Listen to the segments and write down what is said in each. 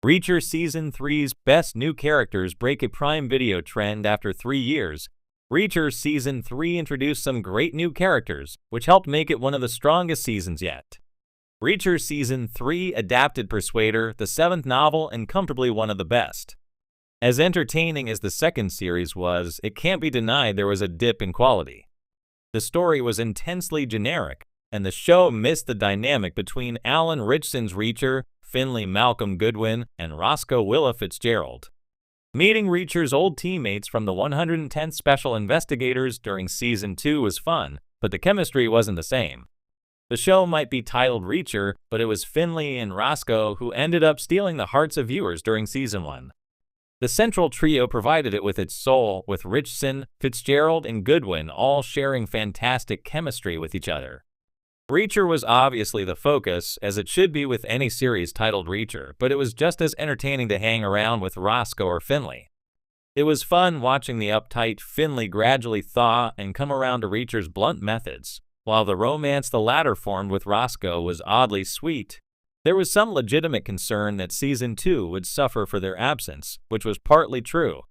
Reacher Season 3's best new characters break a Prime Video trend after 3 years. Reacher Season 3 introduced some great new characters, which helped make it one of the strongest seasons yet. Reacher Season 3 adapted Persuader, the 7th novel, and comfortably one of the best. As entertaining as the second series was, it can't be denied there was a dip in quality. The story was intensely generic, and the show missed the dynamic between Alan Ritchson's Reacher, Finley Malcolm Goodwin, and Roscoe Willa Fitzgerald. Meeting Reacher's old teammates from the 110th Special Investigators during Season 2 was fun, but the chemistry wasn't the same. The show might be titled Reacher, but it was Finley and Roscoe who ended up stealing the hearts of viewers during Season 1. The central trio provided it with its soul, with Ritchson, Fitzgerald, and Goodwin all sharing fantastic chemistry with each other. Reacher was obviously the focus, as it should be with any series titled Reacher, but it was just as entertaining to hang around with Roscoe or Finley. It was fun watching the uptight Finley gradually thaw and come around to Reacher's blunt methods, while the romance the latter formed with Roscoe was oddly sweet. There was some legitimate concern that Season 2 would suffer for their absence, which was partly true.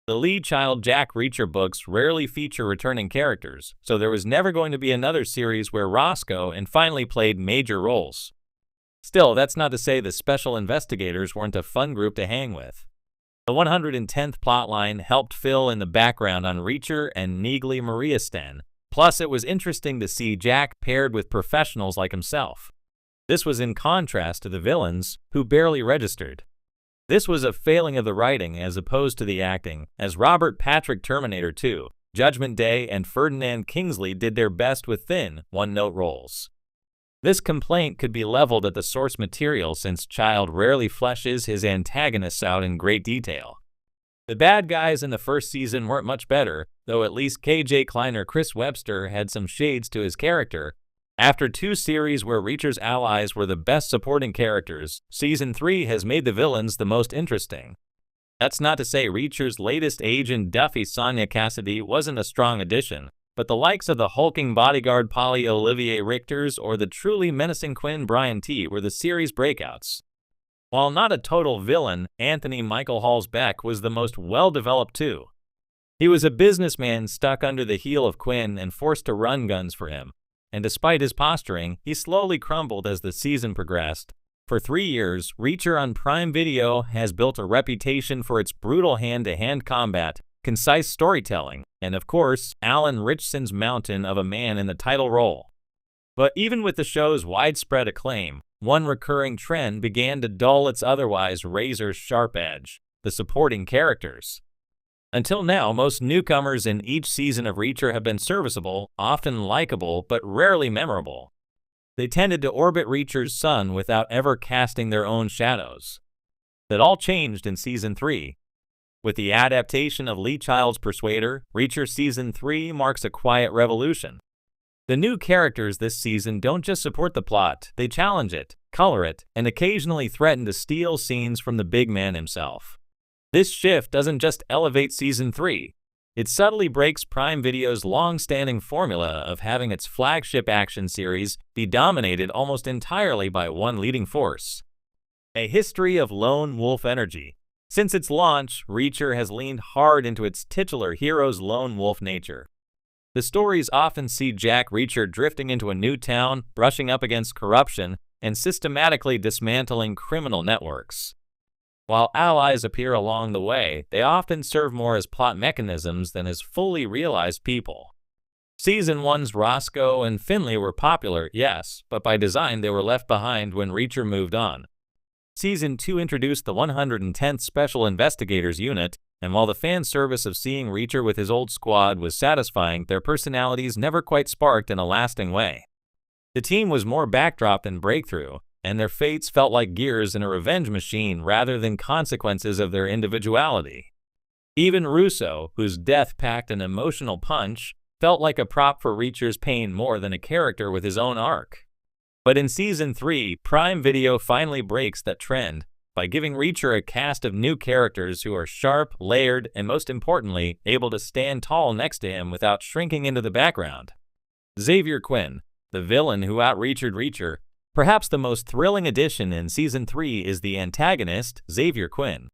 The Lee Child Jack Reacher books rarely feature returning characters, so there was never going to be another series where Roscoe and Finley played major roles. Still, that's not to say the Special Investigators weren't a fun group to hang with. The 110th plotline helped fill in the background on Reacher and Neagley Mariasten, plus it was interesting to see Jack paired with professionals like himself. This was in contrast to the villains, who barely registered. This was a failing of the writing as opposed to the acting, as Robert Patrick Terminator 2, Judgment Day, and Ferdinand Kingsley did their best with thin, one-note roles. This complaint could be leveled at the source material since Child rarely fleshes his antagonists out in great detail. The bad guys in the first season weren't much better, though at least KJ Kleiner Chris Webster had some shades to his character. After 2 series where Reacher's allies were the best supporting characters, Season 3 has made the villains the most interesting. That's not to say Reacher's latest agent Duffy Sonia Cassidy wasn't a strong addition, but the likes of the hulking bodyguard Polly Olivier Richters or the truly menacing Quinn Brian T were the series breakouts. While not a total villain, Anthony Michael Hall's Beck was the most well-developed too. He was a businessman stuck under the heel of Quinn and forced to run guns for him. And despite his posturing, he slowly crumbled as the season progressed. For 3 years, Reacher on Prime Video has built a reputation for its brutal hand-to-hand combat, concise storytelling, and of course, Alan Ritchson's mountain of a man in the title role. But even with the show's widespread acclaim, one recurring trend began to dull its otherwise razor-sharp edge: the supporting characters. Until now, most newcomers in each season of Reacher have been serviceable, often likable, but rarely memorable. They tended to orbit Reacher's sun without ever casting their own shadows. That all changed in Season 3. With the adaptation of Lee Child's Persuader, Reacher Season 3 marks a quiet revolution. The new characters this season don't just support the plot, they challenge it, color it, and occasionally threaten to steal scenes from the big man himself. This shift doesn't just elevate Season 3, it subtly breaks Prime Video's long-standing formula of having its flagship action series be dominated almost entirely by one leading force. A history of lone wolf energy. Since its launch, Reacher has leaned hard into its titular hero's lone wolf nature. The stories often see Jack Reacher drifting into a new town, brushing up against corruption, and systematically dismantling criminal networks. While allies appear along the way, they often serve more as plot mechanisms than as fully realized people. Season 1's Roscoe and Finley were popular, yes, but by design they were left behind when Reacher moved on. Season 2 introduced the 110th Special Investigators unit, and while the fan service of seeing Reacher with his old squad was satisfying, their personalities never quite sparked in a lasting way. The team was more backdrop than breakthrough, and their fates felt like gears in a revenge machine rather than consequences of their individuality. Even Russo, whose death packed an emotional punch, felt like a prop for Reacher's pain more than a character with his own arc. But in Season 3, Prime Video finally breaks that trend by giving Reacher a cast of new characters who are sharp, layered, and most importantly, able to stand tall next to him without shrinking into the background. Xavier Quinn, the villain who out-Reachered Reacher, Perhaps the most thrilling addition in Season 3 is the antagonist, Xavier Quinn.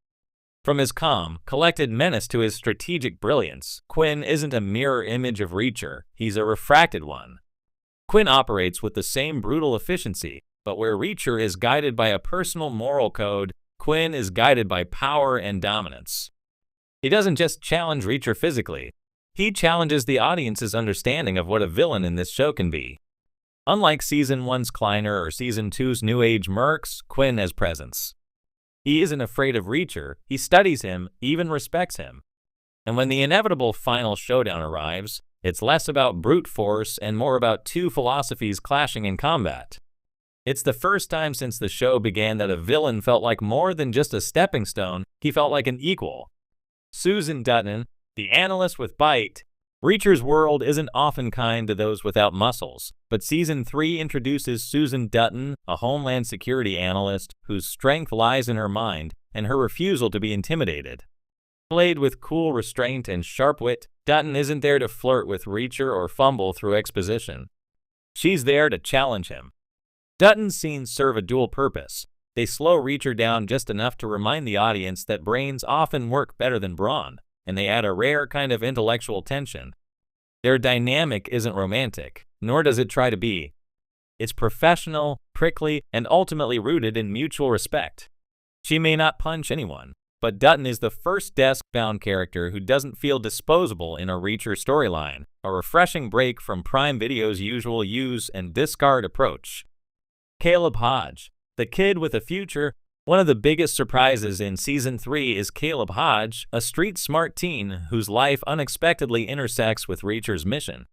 From his calm, collected menace to his strategic brilliance, Quinn isn't a mirror image of Reacher, he's a refracted one. Quinn operates with the same brutal efficiency, but where Reacher is guided by a personal moral code, Quinn is guided by power and dominance. He doesn't just challenge Reacher physically, he challenges the audience's understanding of what a villain in this show can be. Unlike Season 1's Kleiner or Season 2's New Age Mercs, Quinn has presence. He isn't afraid of Reacher, he studies him, even respects him. And when the inevitable final showdown arrives, it's less about brute force and more about two philosophies clashing in combat. It's the first time since the show began that a villain felt like more than just a stepping stone, he felt like an equal. Susan Dutton, the analyst with bite. Reacher's world isn't often kind to those without muscles, but Season 3 introduces Susan Dutton, a Homeland Security analyst whose strength lies in her mind and her refusal to be intimidated. Played with cool restraint and sharp wit, Dutton isn't there to flirt with Reacher or fumble through exposition. She's there to challenge him. Dutton's scenes serve a dual purpose. They slow Reacher down just enough to remind the audience that brains often work better than brawn, and they add a rare kind of intellectual tension. Their dynamic isn't romantic, nor does it try to be. It's professional, prickly, and ultimately rooted in mutual respect. She may not punch anyone, but Dutton is the first desk-bound character who doesn't feel disposable in a Reacher storyline, a refreshing break from Prime Video's usual use and discard approach. Caleb Hodge, the kid with a future. One of the biggest surprises in Season 3 is Caleb Hodge, a street-smart teen whose life unexpectedly intersects with Reacher's mission.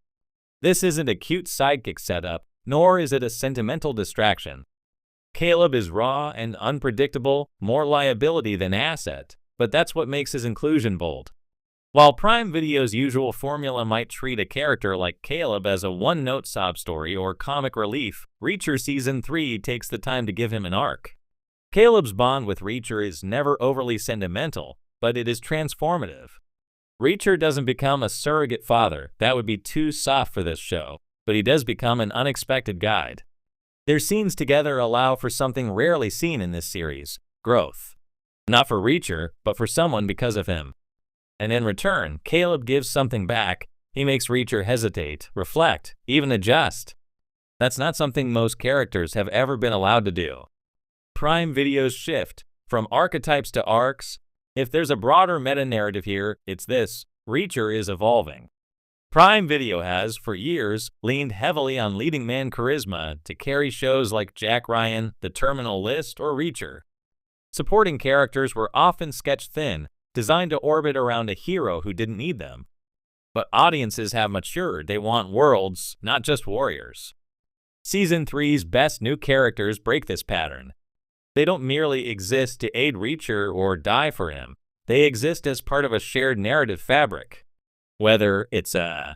This isn't a cute sidekick setup, nor is it a sentimental distraction. Caleb is raw and unpredictable, more liability than asset, but that's what makes his inclusion bold. While Prime Video's usual formula might treat a character like Caleb as a one-note sob story or comic relief, Reacher Season 3 takes the time to give him an arc. Caleb's bond with Reacher is never overly sentimental, but it is transformative. Reacher doesn't become a surrogate father, that would be too soft for this show, but he does become an unexpected guide. Their scenes together allow for something rarely seen in this series, growth. Not for Reacher, but for someone because of him. And in return, Caleb gives something back. He makes Reacher hesitate, reflect, even adjust. That's not something most characters have ever been allowed to do. Prime Video's shift from archetypes to arcs. If there's a broader meta-narrative here, it's this: Reacher is evolving. Prime Video has, for years, leaned heavily on leading man charisma to carry shows like Jack Ryan, The Terminal List, or Reacher. Supporting characters were often sketch-thin, designed to orbit around a hero who didn't need them. But audiences have matured, they want worlds, not just warriors. Season 3's best new characters break this pattern. They don't merely exist to aid Reacher or die for him. They exist as part of a shared narrative fabric. Whether it's a